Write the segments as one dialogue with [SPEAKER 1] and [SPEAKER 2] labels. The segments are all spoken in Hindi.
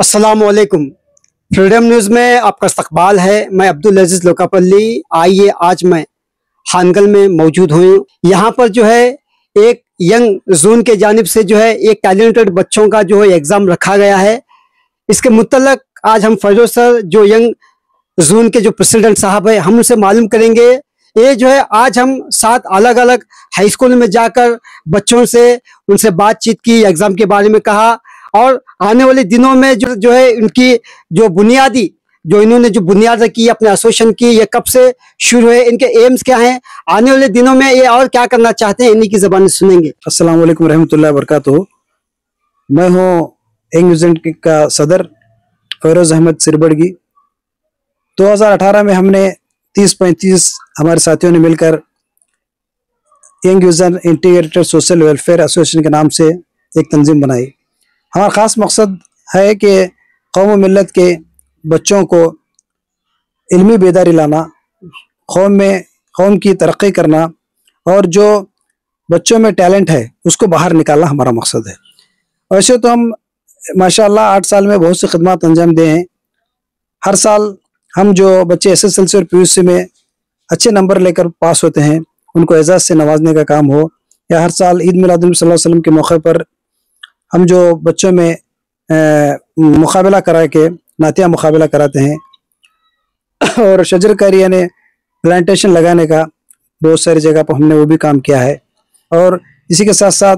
[SPEAKER 1] अस्सलामुअलैकुम। फ्रीडम न्यूज़ में आपका इस्तकबाल है। मैं अब्दुल अजीज लोकापल्ली। आइए, आज मैं हानगल में मौजूद हूँ। यहाँ पर जो है एक यंग जोन के जानिब से जो है एक टैलेंटेड बच्चों का जो है एग्ज़ाम रखा गया है। इसके मुतल्लक आज हम फैरोज सर जो यंग जोन के जो प्रेसिडेंट साहब है, हम उनसे मालूम करेंगे। ये जो है आज हम 7 अलग अलग हाई स्कूल में जाकर बच्चों से उनसे बातचीत की, एग्ज़ाम के बारे में कहा और आने वाले दिनों में जो है इनकी जो बुनियादी जो इन्होंने जो बुनियाद रखी अपने एसोसिएशन की, ये कब से शुरू है, इनके एम्स क्या हैं, आने वाले दिनों में ये और क्या करना चाहते हैं, इन्हीं की ज़बान सुनेंगे।
[SPEAKER 2] अस्सलाम वालेकुम रहमतुल्लाहि व बरकातुहू। मैं हूँ यंग यूजन का सदर फैरोज अहमद सिरबड़गी। 2018 में हमने 30-35 हमारे साथियों ने मिलकर यंग यूजन इंटीग्रेटेड सोशल वेलफेयर एसोसिएशन के नाम से एक तंजीम बनाई। हमारा ख़ास मकसद है कि कौम व मिल्लत के बच्चों को इल्मी बेदारी लाना, कौम की तरक्की करना और जो बच्चों में टैलेंट है उसको बाहर निकालना हमारा मकसद है। वैसे तो हम माशाअल्लाह 8 साल में बहुत सी खिदमत अंजाम दे हैं। हर साल हम जो बच्चे एसएसएलसी और पीयूसी में अच्छे नंबर लेकर पास होते हैं उनको एजाज़ से नवाजने का काम हो, या हर साल ईद मिलाद नबी सल्लल्लाहु अलैहि वसल्लम के मौके पर हम जो बच्चों में मुकाबला करा के नातिया मुकाबला कराते हैं और शजरकारी यानी प्लांटेशन लगाने का बहुत सारी जगह पर हमने वो भी काम किया है। और इसी के साथ साथ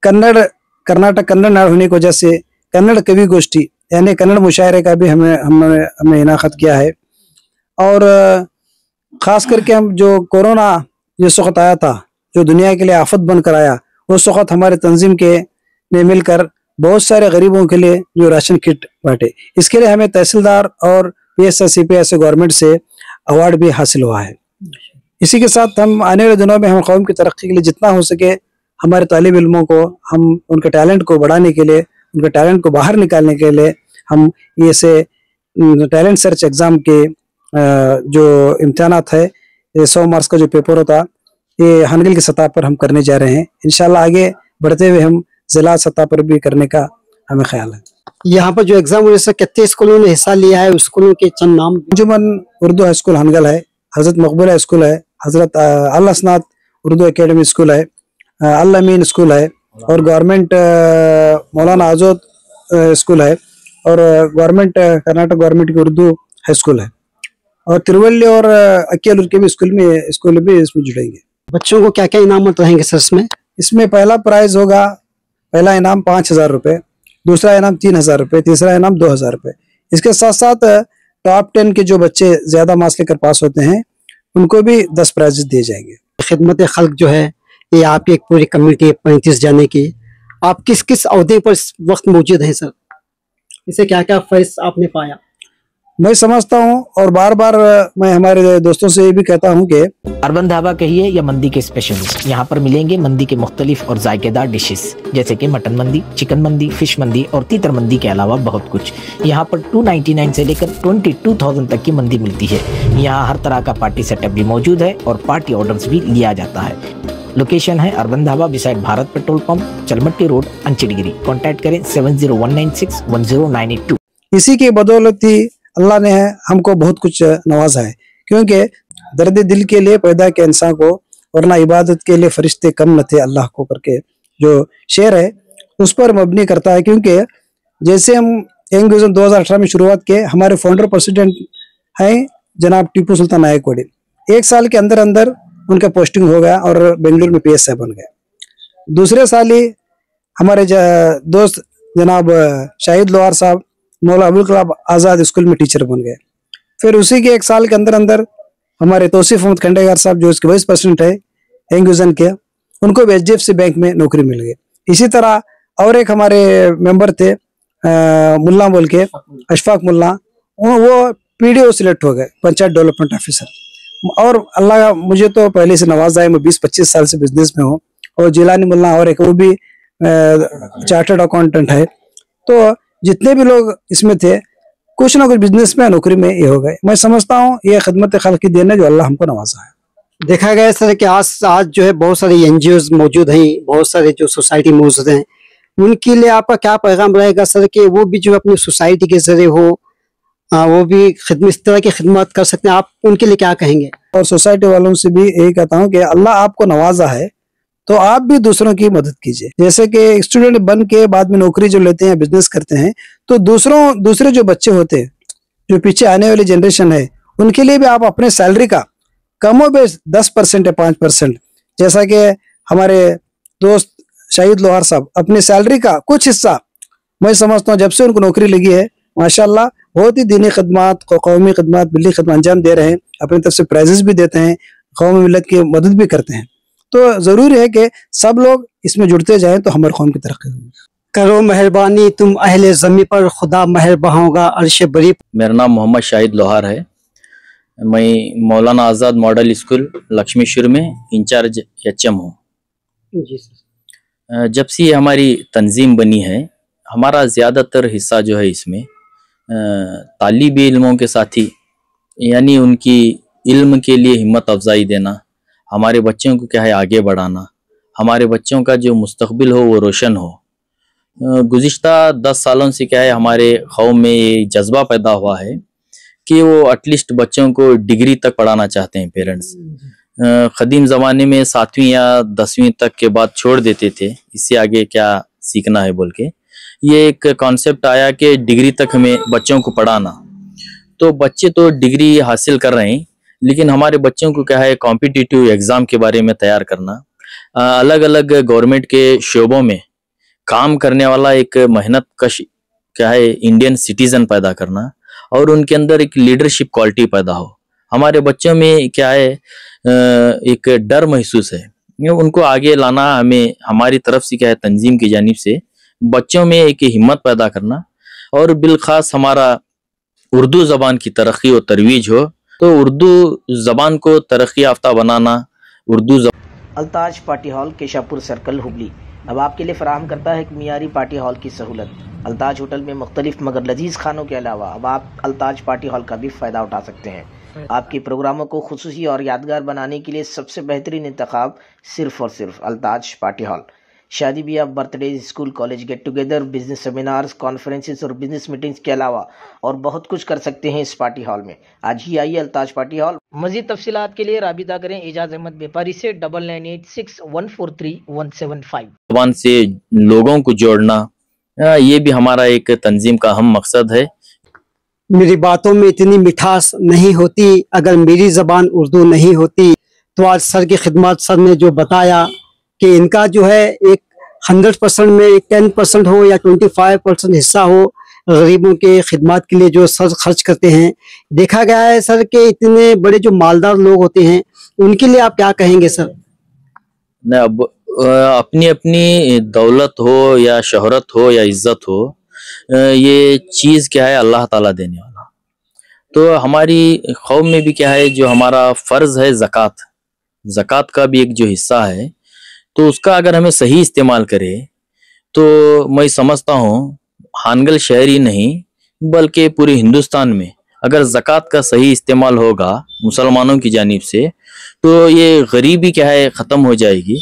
[SPEAKER 2] कर्नाटक कन्नड़ नाड़ होने की वजह से कन्नड़ कवि गोष्ठी यानी कन्नड़ मुशायरे का भी हमने इनाक़त किया है। और ख़ास करके हम जो कोरोना जिस वक्त आया था, जो दुनिया के लिए आफत बनकर आया, उस वक्त हमारे तंजीम के ने मिलकर बहुत सारे गरीबों के लिए जो राशन किट बांटे, इसके लिए हमें तहसीलदार और PSI CPI गवर्नमेंट से अवार्ड भी हासिल हुआ है। इसी के साथ हम आने वाले दिनों में हम कौम की तरक्की के लिए जितना हो सके हमारे तालिब इल्मों को हम उनके टैलेंट को बढ़ाने के लिए, उनके टैलेंट को बाहर निकालने के लिए हम ये से टैलेंट सर्च एग्ज़ाम के जो इम्तहानात है, ये 100 मार्क्स का जो पेपर होता, ये हानगल की सतह पर हम करने जा रहे हैं। इंशाल्लाह आगे बढ़ते हुए हम जिला सतह पर भी करने का हमें ख्याल है।
[SPEAKER 1] यहाँ पर जो एग्जाम हुए से कितने स्कूलों ने हिस्सा लिया है, उस स्कूलों के चंद नाम।
[SPEAKER 2] अंजुमन उर्दू हाई स्कूल हानगल है, हजरत मकबूला स्कूल है, हजरत अल हसनात उर्दू एकेडमी स्कूल है, अल अमीन स्कूल है और गवर्नमेंट मौलाना आज़ाद स्कूल है और गवर्नमेंट कर्नाटक गवर्नमेंट की उर्दू हाई स्कूल है और तिरुवल्ली और अक्कियालूर के भी स्कूल भी इसमें जुड़ेंगे।
[SPEAKER 1] बच्चों को क्या क्या इनामत रहेंगे सर?
[SPEAKER 2] इसमें पहला प्राइज होगा, पहला इनाम 5,000 रुपये, दूसरा इनाम 3,000 रुपये, तीसरा इनाम 2,000 रुपये। इसके साथ साथ टॉप 10 के जो बच्चे ज़्यादा मार्क्स लेकर पास होते हैं उनको भी 10 प्राइज दिए जाएंगे।
[SPEAKER 1] खिदमत खल्क जो है ये आपकी एक पूरी कम्युनिटी 35 जाने की, आप किस किस अहदे पर इस वक्त मौजूद हैं सर? इसे क्या क्या फैस आपने पाया?
[SPEAKER 2] मैं समझता हूँ और बार बार मैं हमारे दोस्तों से ये भी कहता हूँ कि
[SPEAKER 3] अरबन ढाबा कहिए या मंदी के स्पेशलिस्ट, यहाँ पर मिलेंगे मंदी के मुख्तलिफ और जायकेदार डिशेस जैसे कि मटन मंदी, चिकन मंदी, फिश मंदी और तीतर मंदी के अलावा बहुत कुछ। यहाँ पर 299 से लेकर 22,000 तक की मंदी मिलती है। यहाँ हर तरह का पार्टी सेटअप भी मौजूद है और पार्टी ऑर्डर्स भी लिया जाता है। लोकेशन है urban dhaba beside Bharat petrol pump, Chalmatti road, Anchatgeri. Contact करें 7019610982।
[SPEAKER 2] इसी की बदौलत ही अल्लाह ने हमको बहुत कुछ नवाजा है, क्योंकि दर्द दिल के लिए पैदा किया इंसान को, वरना इबादत के लिए फरिश्ते कम न थे अल्लाह को करके जो शेर है उस पर मबनी करता है। क्योंकि जैसे हम यंग यूजन 2018 में शुरुआत किए, हमारे फाउंडर प्रेसिडेंट हैं जनाब टीपू सुल्तान नायकवाड़ी। 1 साल के अंदर अंदर उनका पोस्टिंग हो गया और बेंगलुरु में PSI बन गया। दूसरे साल ही हमारे दोस्त जनाब शाहिद लोहार साहब मौला अबुल कलाम आज़ाद स्कूल में टीचर बन गए। फिर उसी के 1 साल के अंदर अंदर हमारे तौसीफ अहमद खंडेगार साहब जो इसके वाइस प्रेसिडेंट है यंग यूजन के, उनको भी HDFC बैंक में नौकरी मिल गई। इसी तरह और एक हमारे मेंबर थे मुल्ला बोल के, अशफाक मुल्ला, वो PDO सिलेक्ट हो गए, पंचायत डेवलपमेंट ऑफिसर। और अल्लाह मुझे तो पहले से नवाजा है, मैं 20-25 साल से बिजनेस में हूँ। और जिलानी मुल्ला और एक वो भी चार्टर्ड अकाउंटेंट है। तो जितने भी लोग इसमें थे कुछ ना कुछ बिजनेस में नौकरी में ये हो गए। मैं समझता हूँ ये खिदमत खल्क की देन है जो अल्लाह हमको नवाजा है।
[SPEAKER 1] देखा गया सर कि आज जो है बहुत सारे NGOs मौजूद हैं, बहुत सारे जो सोसाइटी मौजूद हैं, उनके लिए आपका क्या पैगाम रहेगा सर कि वो भी जो अपनी सोसाइटी के जरिए हो वो भी खिदमत, इस तरह की खिदमत कर सकते हैं, आप उनके लिए क्या कहेंगे?
[SPEAKER 2] और सोसाइटी वालों से भी यही कहता हूँ कि अल्लाह आपको नवाजा है तो आप भी दूसरों की मदद कीजिए। जैसे कि स्टूडेंट बन के बाद में नौकरी जो लेते हैं, बिजनेस करते हैं, तो दूसरे जो बच्चे होते हैं, जो पीछे आने वाली जनरेशन है, उनके लिए भी आप अपने सैलरी का कमो बेश 10% या 5%, जैसा कि हमारे दोस्त शाहिद लोहार साहब अपनी सैलरी का कुछ हिस्सा, मैं समझता हूँ जब से उनको नौकरी लगी है माशाल्लाह बहुत ही दीनी खदमात, कौमी खदमात, बिल्ली खदमात अंजाम दे रहे हैं, अपनी तरफ से प्राइजेस भी देते हैं, कौम मिलत की मदद भी करते हैं। तो जरूरी है कि सब लोग इसमें जुड़ते जाएं तो हमारे कौम की तरक्की होगी।
[SPEAKER 1] करो मेहरबानी तुम अहले ज़मी पर, खुदा मेहरबान होगा अर्श बरी।
[SPEAKER 4] मेरा नाम मोहम्मद शाहिद लोहार है। मैं मौलाना आज़ाद मॉडल स्कूल लक्ष्मीश्वर में इंचार्ज एचएम हूँ।
[SPEAKER 1] जी सर।
[SPEAKER 4] जब से ये हमारी तंजीम बनी है, हमारा ज़्यादातर हिस्सा जो है इसमें तालिबी इल्मों के साथी, यानी उनकी इल्म के लिए हिम्मत अफजाई देना, हमारे बच्चों को क्या है आगे बढ़ाना, हमारे बच्चों का जो मुस्तकबिल हो वो रोशन हो। गुज़िश्ता 10 सालों से क्या है हमारे कौम में ये जज्बा पैदा हुआ है कि वो एटलीस्ट बच्चों को डिग्री तक पढ़ाना चाहते हैं पेरेंट्स। क़दीम ज़माने में 7वीं या 10वीं तक के बाद छोड़ देते थे, इससे आगे क्या सीखना है बोल के। ये एक कॉन्सेप्ट आया कि डिग्री तक हमें बच्चों को पढ़ाना। तो बच्चे तो डिग्री हासिल कर रहे हैं, लेकिन हमारे बच्चों को क्या है कॉम्पिटिटिव एग्ज़ाम के बारे में तैयार करना, अलग अलग गवर्नमेंट के शोबों में काम करने वाला एक मेहनत कश क्या है इंडियन सिटीज़न पैदा करना, और उनके अंदर एक लीडरशिप क्वालिटी पैदा हो। हमारे बच्चों में क्या है एक डर महसूस है, उनको आगे लाना हमें हमारी तरफ से क्या है तंजीम की जानिब से बच्चों में एक हिम्मत पैदा करना, और बिलखास हमारा उर्दू ज़बान की तरक्की और तरवीज हो, तो उर्दू ज़बान को तरक्की याफ्ता बनाना।
[SPEAKER 3] Altaj party hall, Keshapur circle, Hubli अब आपके लिए फराहम करता है एक मियारी पार्टी हॉल की सहूलत। अल्ताज होटल में मुख्तलिफ मगर लजीज खानों के अलावा अब आप अल्ताज पार्टी हॉल का भी फ़ायदा उठा सकते हैं। आपके प्रोग्रामों को खुसूसी और यादगार बनाने के लिए सबसे बेहतरीन इंतखाब सिर्फ और सिर्फ अल्ताज पार्टी हॉल। शादी ब्याह, birthday, school college get together, business seminars, conferences और बिजनेस मीटिंग्स के अलावा और बहुत कुछ कर सकते हैं इस पार्टी हॉल में। आज ही आइए अल्ताज पार्टी हॉल। मजीद तफसीलात के लिए राबिता करें एजाज अहमद व्यापारी से 9986143175।
[SPEAKER 4] ज़बान से लोगों को जोड़ना, ये भी हमारा एक तंजीम का अहम मकसद है।
[SPEAKER 1] मेरी बातों में इतनी मिठास नहीं होती अगर मेरी ज़बान उर्दू नहीं होती। तो आज सर की खिदमत, सर ने जो बताया कि इनका जो है एक 100% में एक 10% हो या 25% हिस्सा हो गरीबों के खिदमत के लिए जो सर खर्च करते हैं। देखा गया है सर कि इतने बड़े जो मालदार लोग होते हैं उनके लिए आप क्या कहेंगे सर?
[SPEAKER 4] अब अपनी अपनी दौलत हो या शोहरत हो या इज्जत हो, ये चीज़ क्या है अल्लाह ताला देने वाला। तो हमारी कौम में भी क्या है जो हमारा फ़र्ज़ है ज़कात, ज़कात का भी एक जो हिस्सा है, तो उसका अगर हमें सही इस्तेमाल करें तो मैं समझता हूँ हानगल शहर ही नहीं बल्कि पूरे हिंदुस्तान में अगर ज़कात का सही इस्तेमाल होगा मुसलमानों की जानिब से, तो ये गरीबी क्या है ख़त्म हो जाएगी।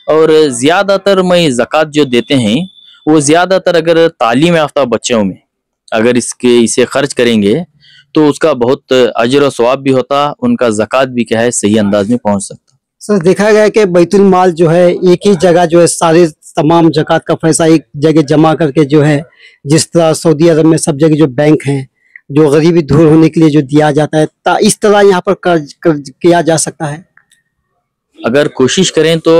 [SPEAKER 4] और ज़्यादातर मैं ज़कात जो देते हैं वो ज़्यादातर अगर तालीम याफ्ता बच्चों में अगर इसे खर्च करेंगे तो उसका बहुत अजर व सवाब भी होता, उनका ज़कात भी क्या है सही अंदाज में पहुँच सकता।
[SPEAKER 1] सर देखा गया कि बैतुल माल जो है एक ही जगह जो है सारे तमाम ज़कात का पैसा एक जगह जमा करके जो है, जिस तरह सऊदी अरब में सब जगह जो बैंक हैं जो गरीबी दूर होने के लिए जो दिया जाता है, इस तरह यहाँ पर कर्ज किया जा सकता है।
[SPEAKER 4] अगर कोशिश करें तो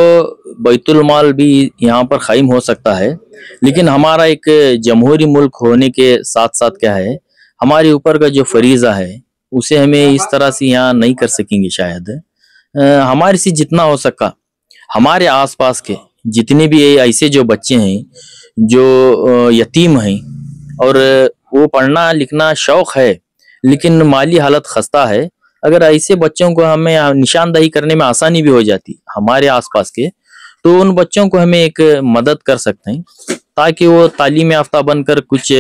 [SPEAKER 4] बैतुल माल भी यहाँ पर कायम हो सकता है, लेकिन हमारा एक जमहूरी मुल्क होने के साथ साथ क्या है हमारे ऊपर का जो फरीज़ा है उसे हमें इस तरह से यहाँ नहीं कर सकेंगे शायद। हमारे से जितना हो सका हमारे आसपास के जितने भी ऐसे जो बच्चे हैं जो यतीम हैं और वो पढ़ना लिखना शौक है लेकिन माली हालत खस्ता है, अगर ऐसे बच्चों को हमें निशानदही करने में आसानी भी हो जाती हमारे आसपास के, तो उन बच्चों को हमें एक मदद कर सकते हैं ताकि वो तालीम याफ्ता बनकर कुछ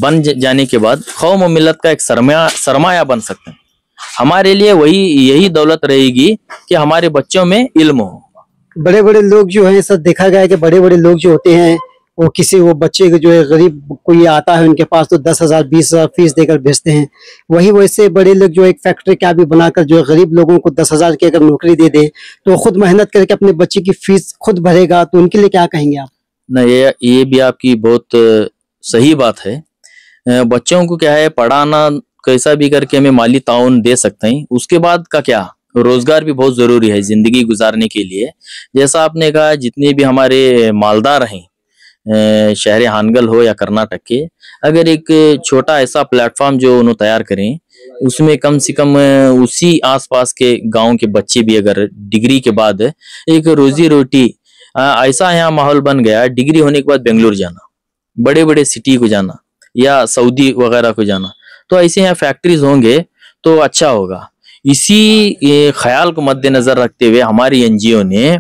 [SPEAKER 4] बन जाने के बाद कौम और मिलत का एक सरमाया बन सकते हैं। हमारे लिए यही दौलत रहेगी कि हमारे बच्चों में इल्म हो।
[SPEAKER 1] बड़े बड़े लोग जो हैं सर, देखा गया है कि बड़े बड़े लोग जो होते हैं वो किसी वो बच्चे को जो है गरीब कोई आता है उनके पास तो 10,000 20,000 फीस देकर भेजते हैं। वही वैसे बड़े लोग जो एक फैक्ट्री क्या भी बनाकर जो है गरीब लोगों को 10,000 की अगर नौकरी दे दे तो खुद मेहनत करके अपने बच्चे की फीस खुद भरेगा, तो उनके लिए क्या कहेंगे आप?
[SPEAKER 4] न, ये भी आपकी बहुत सही बात है। बच्चों को क्या है, पढ़ाना कैसा भी करके हमें माली ताउन दे सकते हैं, उसके बाद का क्या, रोजगार भी बहुत जरूरी है जिंदगी गुजारने के लिए। जैसा आपने कहा, जितने भी हमारे मालदार हैं, शहर हानगल हो या कर्नाटक के, अगर एक छोटा ऐसा प्लेटफॉर्म जो उन्होंने तैयार करें, उसमें कम से कम उसी आसपास के गांव के बच्चे भी अगर डिग्री के बाद एक रोजी रोटी, ऐसा यहाँ माहौल बन गया, डिग्री होने के बाद बेंगलुरु जाना, बड़े बड़े सिटी को जाना या सऊदी वगैरह को जाना, तो ऐसे यहाँ फैक्ट्रीज होंगे तो अच्छा होगा। इसी ख्याल को मद्देनजर रखते हुए हमारी एनजीओ ने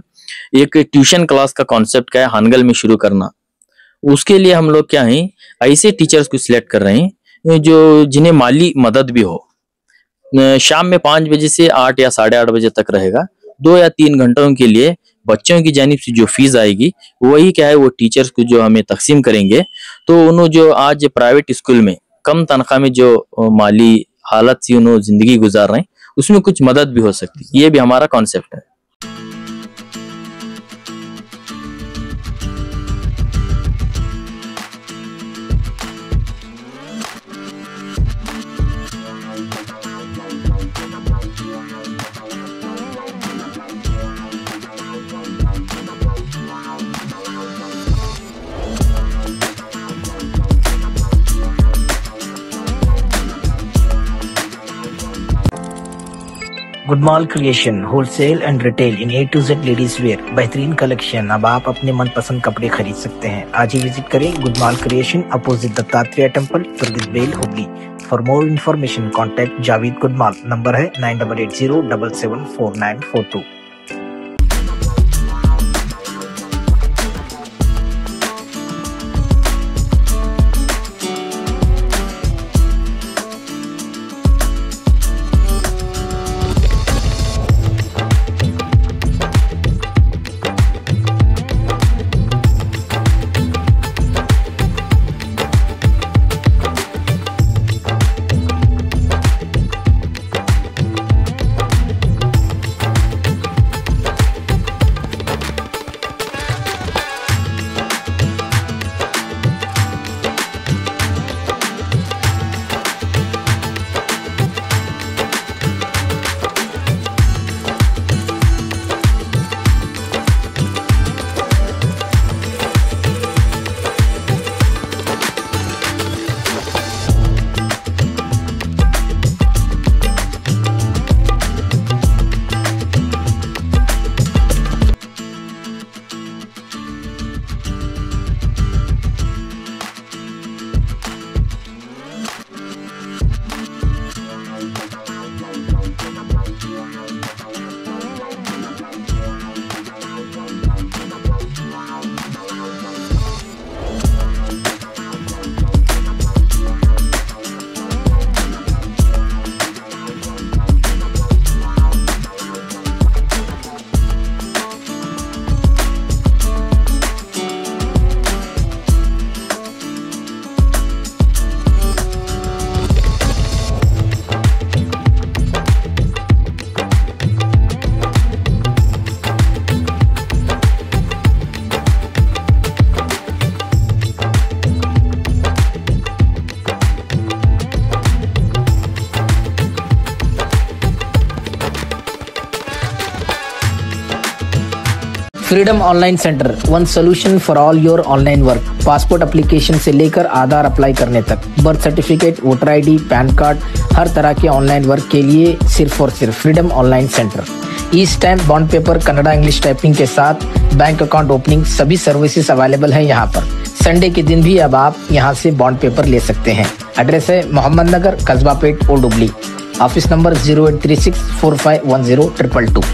[SPEAKER 4] एक ट्यूशन क्लास का कॉन्सेप्ट क्या है हानगल में शुरू करना। उसके लिए हम लोग क्या है, ऐसे टीचर्स को सिलेक्ट कर रहे हैं जो जिन्हें माली मदद भी हो। शाम में 5 बजे से 8 या 8:30 बजे तक रहेगा। 2 या 3 घंटों के लिए बच्चों की जानिब से जो फीस आएगी वही क्या है, वो टीचर्स को जो हमें तकसीम करेंगे। तो उन्होंने जो आज प्राइवेट स्कूल में कम तनख्वाह में जो माली हालत से उन्होंने जिंदगी गुजार रहे हैं, उसमें कुछ मदद भी हो सकती है। ये भी हमारा कॉन्सेप्ट है।
[SPEAKER 3] Gudmal creation wholesale and retail in A to Z ladies wear, बेहतरीन कलेक्शन। अब आप अपने मनपसंद कपड़े खरीद सकते हैं। आज ही विजिट करें Gudmal creation, opposite Dattatreya temple, Turgit Hubli. For more information contact Javed Gudmal. Number है 9880774942। Freedom online centre, one solution for all your online work. Passport application से लेकर आधार अप्लाई करने तक, birth certificate, voter ID, PAN card, हर तरह के ऑनलाइन वर्क के लिए सिर्फ और सिर्फ freedom online centre. E stamp, bond paper, Kannada English typing के साथ बैंक अकाउंट ओपनिंग, सभी सर्विसेज अवेलेबल है यहाँ पर। संडे के दिन भी अब आप यहाँ से बॉन्ड पेपर ले सकते हैं। एड्रेस है Mohammad Nagar, Kasba Pet, old Hubli. Office number 0836451022।